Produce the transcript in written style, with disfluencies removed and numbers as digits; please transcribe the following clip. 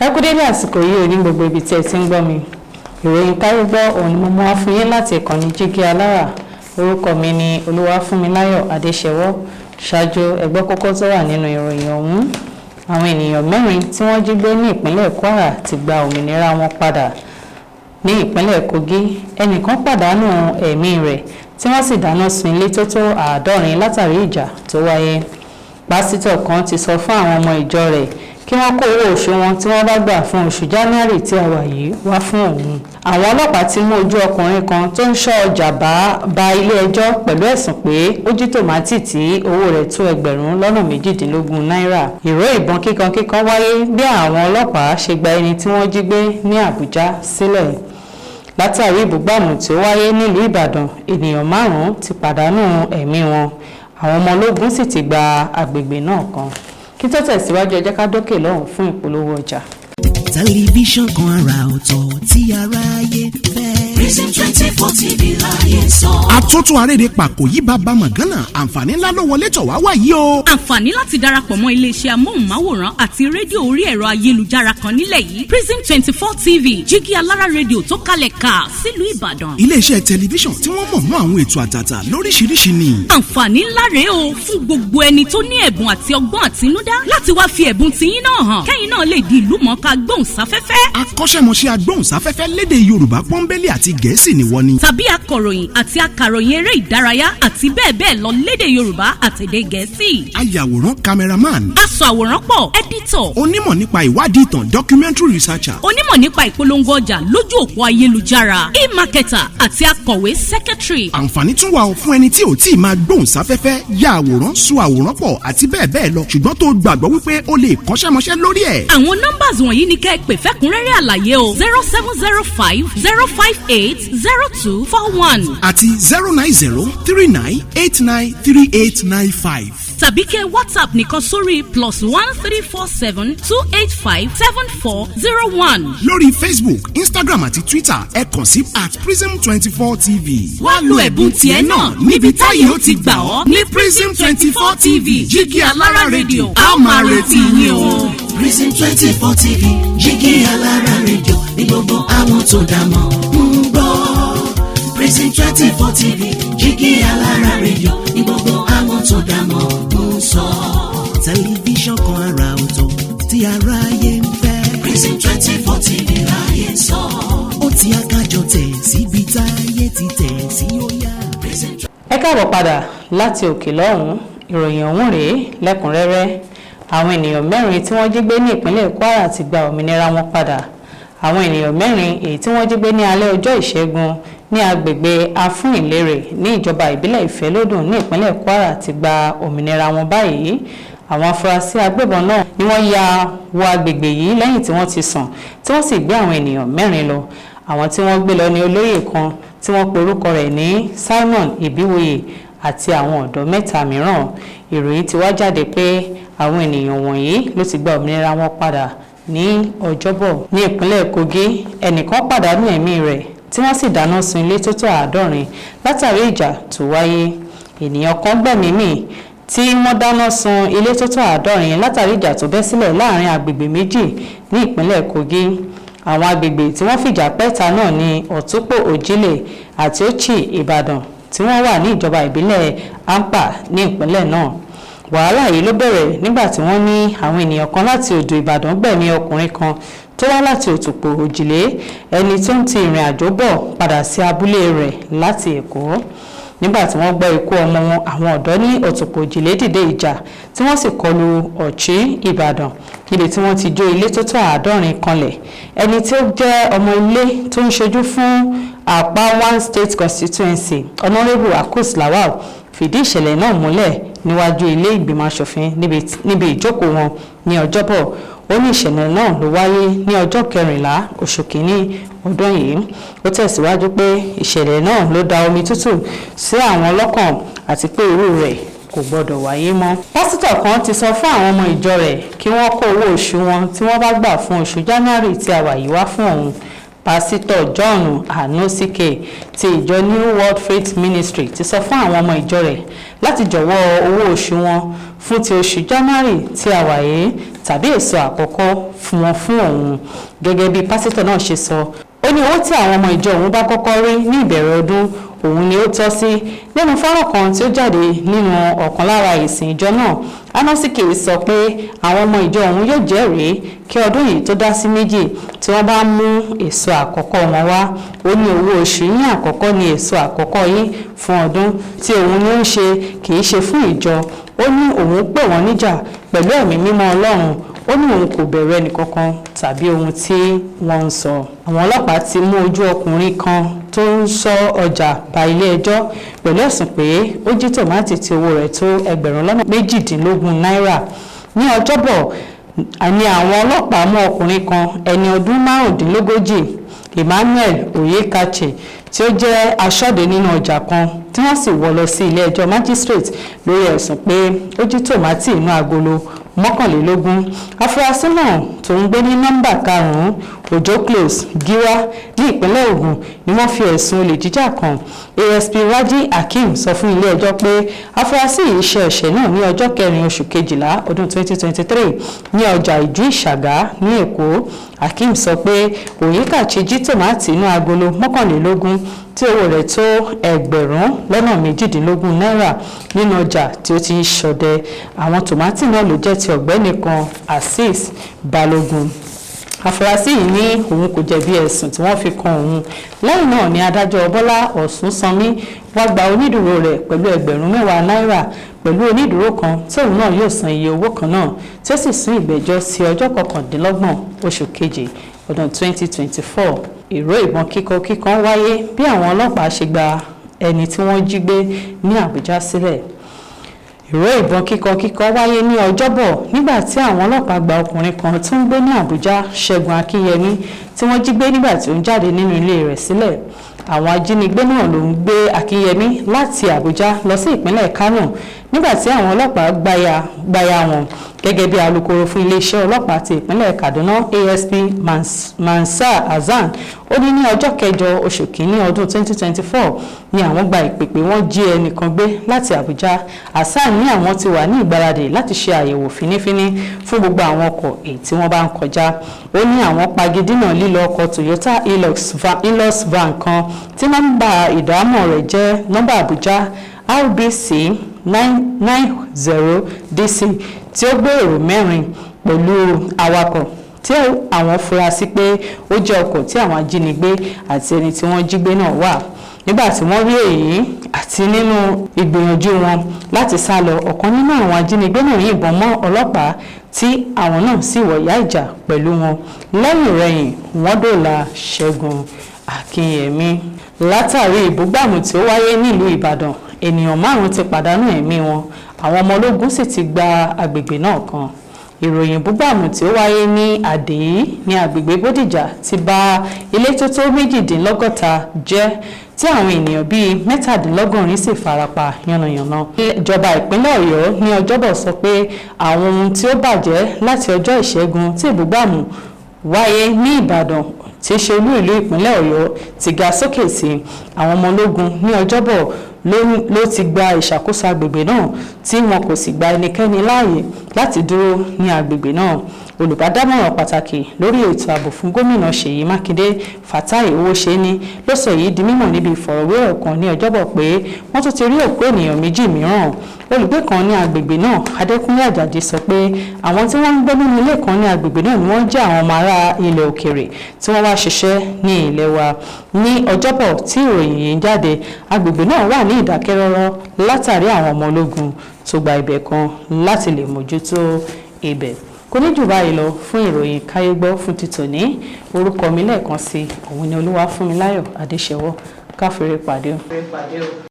Ẹ kú dédé àsìkò yìí ní gbogbo ibi tí ẹ ti ń gbọ́ mi. Ìròyìn KAYEGBO òun ni mo mú wá fún yín láti ìkànnì Jígí Alára. Orúkọ mi ni Funmilayo Adesewo. Ṣáájú ẹ gbọ́ kókó tó wà nínú ìròyìn ọ̀hún. Àwọn ènìyàn 4 tí wọ́n jí gbé ní ìpínlẹ̀ Kwara ti gba òmìnira wọn padà. Ní ìpínlẹ̀ Kogi, ẹnìkan pàdánù ẹ̀mí rẹ̀ tí wọ́n sì dáná sun ilé tó tó 70 látàrí ìjà tó wáyé. Pásítọ̀ kan ti sọ fún àwọn ọmọ ìjọ rẹ̀ kí wọ́n kó owó oṣù wọn tí wọ́n bá gbà fún oṣù January tí a wà yìí wá fún òun. Àwọn ọlọ́pàá ti mú ojú ọkùnrin kan tó ń ṣọ́ ọjà bá ilé ẹjọ́ pẹ̀lú ẹ̀sùn pé ó jí tòmátì tí owó rẹ̀ tó $18 náírà. Ìró ìbọn kíkankíkan wáyé bí àwọn ọlọ́pàá ṣe gba ẹni tí wọ́n jí gbé ní Àbújá sílẹ̀. Látàrí ìbúgbàmù tí ó wáyé nílùú Ìbàdàn, ènìyàn 5 ti pàdánù ẹ̀mí wọn. Àwọn ọmọ ológun sì ti gba agbègbè náà kan. Kí tó tẹ̀síwájú ẹ jẹ́ ká dókè lọ́hùn fún ìpolówó ọjà. Tẹlifíṣàn kan àrà ọ̀tọ̀ tí aráyé fẹ́. Prison 24 TV láyé sọ. Àtúntò àrèrè pàkó yìí bàbá màgánà àǹfààní ńlá ló wọlé tọ̀ wá wá yìí o. Àǹfààní láti darapọ̀ mọ́ iléeṣẹ́ amóhùnmáwòrán àti rédíò orí ẹ̀rọ ayélujára kan nílẹ̀ yìí. Prison 24 TV Jígí Alára rédíò tó kalẹ̀ ká sílùú Ìbàdàn. Iléeṣẹ́ tẹlifíṣàn tí wọ́n mọ̀ mọ́ àwọn ètò àtàtà lóríṣiríṣi ni. Àǹfààní ńlá rèé o fún gbogbo ẹni tó ní ẹ̀bùn àti ọgbọ́n àtinúdá láti wá fi ẹ̀bùn tiyín náà hàn. Kẹ́yìn náà lè di ìlúmọ̀ọ́ká gbóhùnsáfẹ́fẹ́. Akọ́ṣẹ́mọṣẹ́ agbóhùnsáfẹ́fẹ́ lédè Yorùbá pọ́nbélé àti Gẹ̀ẹ́sì ni wọ́n ní. Tàbí akọ̀ròyìn àti akàròyìn eré ìdárayá àti bẹ́ẹ̀ bẹ́ẹ̀ lọ lédè Yorùbá àtèdè Gẹ̀ẹ́sì. Ayàwòrán cameraman. Aṣọ àwòrán pọ̀ editor. Onímọ̀ nípa ìwádìí ìtàn documentary researcher. Onímọ̀ nípa ìpolongo ọjà lójú òpó ayélujára. E-marketer àti akọ̀wé secretary. Àǹfààní tún wà fún ẹni tí ò tí ì máa gbóhùnsáfẹ́fẹ́ ya àwòrán so àwòrán pọ̀ àti bẹ́ẹ̀ bẹ́ẹ̀ lọ ṣùgbọ́n tó gbàgbọ́ wípé o lè kọ́ṣẹ́mọṣẹ́ lórí ẹ̀. Àwọn nọ́mbàs wọ̀nyí ni kẹ́ ẹ pè fẹ́kúnrẹ́rẹ́ àlàyé o 0705 058 0241 àti 09039893895. tàbí kẹ́ WhatsApp nìkan sórí +1347 285 7401. lórí Facebook, Instagram àti Twitter ẹ kàn sí @prism24 TV. wá lo ẹ̀bùn tiẹ̀ náà níbi táyé ó ti gbà ọ́ ní Prism 24 TV Jígí Alára rédíò a máa retí yín o. Prison 24 TV Jígí Alára rédíò ní gbogbo àwọn tó dá mọ̀ ń gbọ́. Prison 24 TV Jígí Alára rédíò ní gbogbo àwọn tó dá mọ̀ ń sọ. Tẹlifíṣàn kan àrà ọ̀tọ̀ tí aráyé ń fẹ́. Prison 24 TV láyé sọ. Ó ti akájọ tẹ̀ síbi táyé ti tẹ̀ sí ó yá. Ẹ káàbọ̀ padà láti òkè lọ́hùn. Ìròyìn ọ̀hún rèé lẹ́kùnrẹ́rẹ́. Àwọn ènìyàn 4 tí wọ́n jí gbé ní ìpínlẹ̀ Kwara ti gba òmìnira wọn padà. Àwọn ènìyàn 4 èyí tí wọ́n jí gbé ní alẹ́ ọjọ́ Ìṣẹ́gun ní agbègbè Afúnìlérè ní ìjọba ìbílẹ̀ Ìfẹ́lódùn ní ìpínlẹ̀ Kwara ti gba òmìnira wọn báyìí. Àwọn afurasí agbébọn náà ni wọ́n ya wọ agbègbè yìí lẹ́yìn tí wọ́n ti sùn tí wọ́n sì gbé àwọn ènìyàn 4 lọ. Àwọn tí wọ́n gbé lọ ní olóyè kan tí wọ́n pe orúkọ rẹ̀ ní Simon Ibiwoye àti àwọn ọ̀dọ́ 3 mìíràn. Ìròyìn ti wá jáde pé àwọn ènìyàn wọ̀nyí ló ti gba òmìnira wọn padà ní Ọjọ́bọ̀. Ní ìpínlẹ̀ Kogi, ẹnìkan pàdánù ẹ̀mí rẹ̀ tí wọ́n sì dáná sun ilé tó tó 70 látàrí ìjà tó wáyé. Ènìyàn kan gbẹ̀mí mì tí wọ́n dáná sun ilé tó tó 70 látàrí ìjà tó bẹ́ sílẹ̀ láàrin agbègbè méjì ní ìpínlẹ̀ Kogi. Àwọn agbègbè tí wọ́n fìjà pẹ́ta náà ní Ọ̀túpò Òjìlè àti Òchì Ìbàdàn tí wọ́n wà ní ìjọba ìbílẹ̀ Ampa ní ìpínlẹ̀ náà. Wàhálà yìí ló bẹ̀rẹ̀ nígbà tí wọ́n ní àwọn ènìyàn kan láti odò Ìbàdàn gbẹ̀mí ọkùnrin kan tó wá láti Òtùpò Òjìlé ẹni tó ń ti ìrìn àjò bọ̀ padà sí abúlé rẹ̀ láti Èkó. Nígbà tí wọ́n gbọ́ ikú ọmọ wọn, àwọn ọ̀dọ́ ní Òtùpò Òjìlé dìde ìjà tí wọ́n sì kọlu Ọ̀chí Ìbàdàn níbi tí wọ́n ti jó ilé tó tó 70 kanlẹ̀. Ẹni tí ó jẹ́ ọmọ ilé tó ń ṣojú fún Àpá 1 State Constituency Honourable Akus Lawal fìdí ìṣẹ̀lẹ̀ náà múlẹ̀ níwájú ilé ìgbìmọ̀ aṣòfin níbi ìjókòó wọn ní Ọjọ́bọ̀. Ó ní ìṣẹ̀lẹ̀ náà ló wáyé ní ọjọ́ 14 oṣù kìíní ọdún yìí. Ó tẹ̀síwájú pé ìṣẹ̀lẹ̀ náà ló da omi tútù sí àwọn lọ́kàn àti pé irú rẹ̀ kò gbọdọ̀ wáyé mọ́. Pásítọ̀ kan ti sọ fún àwọn ọmọ ìjọ rẹ̀ kí wọ́n kó owó oṣù wọn tí wọ́n bá gbà fún oṣù January tí a wà yìí wá fún òun. Pásítọ̀ John Anosike ti ìjọ New World Faith Ministry ti sọ fún àwọn ọmọ ìjọ rẹ̀ láti jọ̀wọ́ owó oṣù wọn fún ti oṣù January tí a wà yìí tàbí èso àkọ́kọ́ fún wọn fún òun. Gẹ́gẹ́ bí pásítọ̀ náà ṣe sọ, ó ní owó tí àwọn ọmọ ìjọ òun bá kọ́kọ́ rí ní ìbẹ̀rẹ̀ ọdún òun ni ó tọ́ sí. Nínú fọ́nrán kan tí ó jáde nínú ọ̀kan lára ìsìn ìjọ náà, Anosike sọ pé àwọn ọmọ ìjọ òun yóò jẹ́rìí kí ọdún yìí tó dá sí méjì tí wọ́n bá mú èso àkọ́kọ́ wọn wá. Ó ní owó oṣù yín àkọ́kọ́ ni èso àkọ́kọ́ yín fún ọdún tí òun ní ń ṣe, kì í ṣe fún ìjọ. Ó ní òun pè wọ́n níjà pẹ̀lú ẹ̀mí mímọ́ Ọlọ́run. Ó ní òun kò bẹ̀rù ẹnìkankan tàbí ohun tí wọ́n ń sọ. Àwọn ọlọ́pàá ti mú ojú ọkùnrin kan tó ń ṣọ́ ọjà bá ilé ẹjọ́ pẹ̀lú ẹ̀sùn pé ó jí tòmátì tí owó rẹ̀ tó $18,000 náírà. Ní Ọjọ́bọ̀ ni àwọn ọlọ́pàá mú ọkùnrin kan ẹni ọdún 45 Emmanuel Oyekache tí ó jẹ́ aṣọ́de nínú ọjà kan tí wọ́n sì wọ́ lọ sí ilé ẹjọ́ magistrate lórí ẹ̀sùn pé ó jí tòmátì inú agolo 21. Afurasí náà tó ń gbé ní nọ́mbà 5 Ojo Close Giwa ní ìpínlẹ̀ Ògùn ni wọ́n fi ẹ̀sùn olè jíjà kàn. ASP Raji Hakeem sọ fún ilé ẹjọ́ pé afurasí yìí ṣe ẹ̀ṣẹ̀ náà ní ọjọ́ 4 oṣù kejìlá ọdún 2023 ní ọjà Ìjú Ìṣàgá ní Èkó. Hakeem sọ pé Oyekache jí tòmátì inú agolo 21 tí owó rẹ̀ tó $18,000 náírà nínú ọjà tí ó ti ń ṣọdẹ. Àwọn tòmátì náà ló jẹ́ ti ọ̀gbẹ́ni kan Azeez Balogun. Afurasí yìí ní òun kò jẹ̀bi ẹ̀sùn tí wọ́n fi kan òun. Lẹ́yìn náà ni adájọ́ Bọ́lá Ọ̀súnsanmí wá gba onídùúró rẹ̀ pẹ̀lú $10,000 náírà pẹ̀lú onídùúró kan tí òun náà yóò san iye owó kan náà, tí ó sì sún ìgbẹ́jọ́ sí ọjọ́ 29 oṣù keje ọdún 2024. Ìró ìbọn kíkan wáyé bí àwọn ọlọ́pàá ṣe gba ẹni tí wọ́n jí gbé ní Àbújá sílẹ̀. Ìró ìbọn kíkan wáyé ní Ọjọ́bọ̀ nígbà tí àwọn ọlọ́pàá gba ọkùnrin kan tó ń gbé ní Àbújá, Ṣẹ́gun Akínyẹmí, tí wọ́n jí gbé nígbà tí ó ń jáde nínú ilé rẹ̀ sílẹ̀. Àwọn ajínigbé náà ló ń gbé Akínyẹmí láti Àbújá lọ sí ìpínlẹ̀ Kánò nígbà tí àwọn ọlọ́pàá gbáya wọn. Gẹ́gẹ́ bí alukoro fún iléeṣẹ́ ọlọ́pàá ti ìpínlẹ̀ Kaduna ASP Mansar Hasan, ó ní ní ọjọ́ 8 oṣù kìíní ọdún 2024 ni àwọn gba ìpè pé wọ́n jí ẹnìkan gbé láti Àbújá. Hasan ní àwọn ti wà ní ìgbáradì láti ṣe àyẹ̀wò fínífíní fún gbogbo àwọn ọkọ̀ èyí tí wọ́n bá ń kọjá. Ó ní àwọn pagidínà lílọ ọkọ̀ Toyota Hilux van kan tí nọ́mbà ìdámọ̀ rẹ̀ jẹ́ nọ́mbà Àbújá RBC 990 DC tí ó gbé èrò 4 pẹ̀lú awakọ̀ tí àwọn fura sí pé ó jẹ́ ọkọ̀ tí àwọn ajínigbé àti ẹni tí wọ́n jí gbé náà wà. Nígbà tí wọ́n rí èyí àti nínú ìgbìyànjú wọn láti sá lọ, ọ̀kan nínú àwọn ajínigbé náà yìnbọn mọ́ ọlọ́pàá tí àwọn náà sì wọ̀yá ìjà pẹ̀lú wọn. Lẹ́yìn rẹ̀yìn wọ́n dóòlà Ṣẹ́gun Akínyẹmí. Látàrí ìbúgbàmù tí ó wáyé nílùú Ìbàdàn, ènìyàn 5 ti pàdánù ẹ̀mí wọn, àwọn ọmọ ológun sì ti gba agbègbè náà kan. Ìròyìn búgbàmù tí ó wáyé ní Àdèyí ní agbègbè Bódìjà ti bà ilé tó tó 62 jẹ́ tí àwọn ènìyàn bíi 73 sì farapa yánnayànna. Ìjọba ìpínlẹ̀ Ọ̀yọ́ ní Ọjọ́bọ̀ sọ pé àwọn ohun tí ó bàjẹ́ láti ọjọ́ Ìṣẹ́gun tí ìbúgbàmù wáyé ní Ìbàdàn tí í ṣe olú ìlú ìpínlẹ̀ Ọ̀yọ́ ti ga sókè sí. Àwọn ọmọ ológun ní Ọjọ́bọ̀ ló ti gba ìṣàkóso agbègbè náà tí wọn kò sì gba ẹnikẹ́ni láàyè láti dúró ní agbègbè náà. Olùbádámọ̀ràn pàtàkì lórí ètò ààbò fún gómìnà Ṣèyí Mákindé, Fatai Owóṣeni, ló sọ èyí di mímọ̀ níbi ìfọ̀rọ̀wérọ̀ kan ní Ọjọ́bọ̀ pé wọ́n tún ti rí òkú ènìyàn 2 mìíràn. Olùgbé kan ní agbègbè náà, Adékúnlé Àjàdí, sọ pé àwọn tí wọ́n ń gbé nínú ilé kan ní agbègbè náà ni wọ́n jẹ́ àwọn ọmọ ará ilẹ̀ òkèrè tí wọ́n wá ṣiṣẹ́ ní ilẹ̀ wa. Ní Ọjọ́bọ̀ tí ìròyìn yìí ń jáde, agbègbè náà wà ní ìdákẹ́rọ́rọ́ látàrí àwọn ọmọ ológun tó gba ibẹ̀ kan láti lè mójútó ibẹ̀. Kò ní jù báyìí lọ fún ìròyìn káyégbọ́ fún títòní. Orúkọ mi lẹ́ẹ̀kan sí òun ni Olúwa Funmilayo Adesewo. Ká fèrè pàdé o.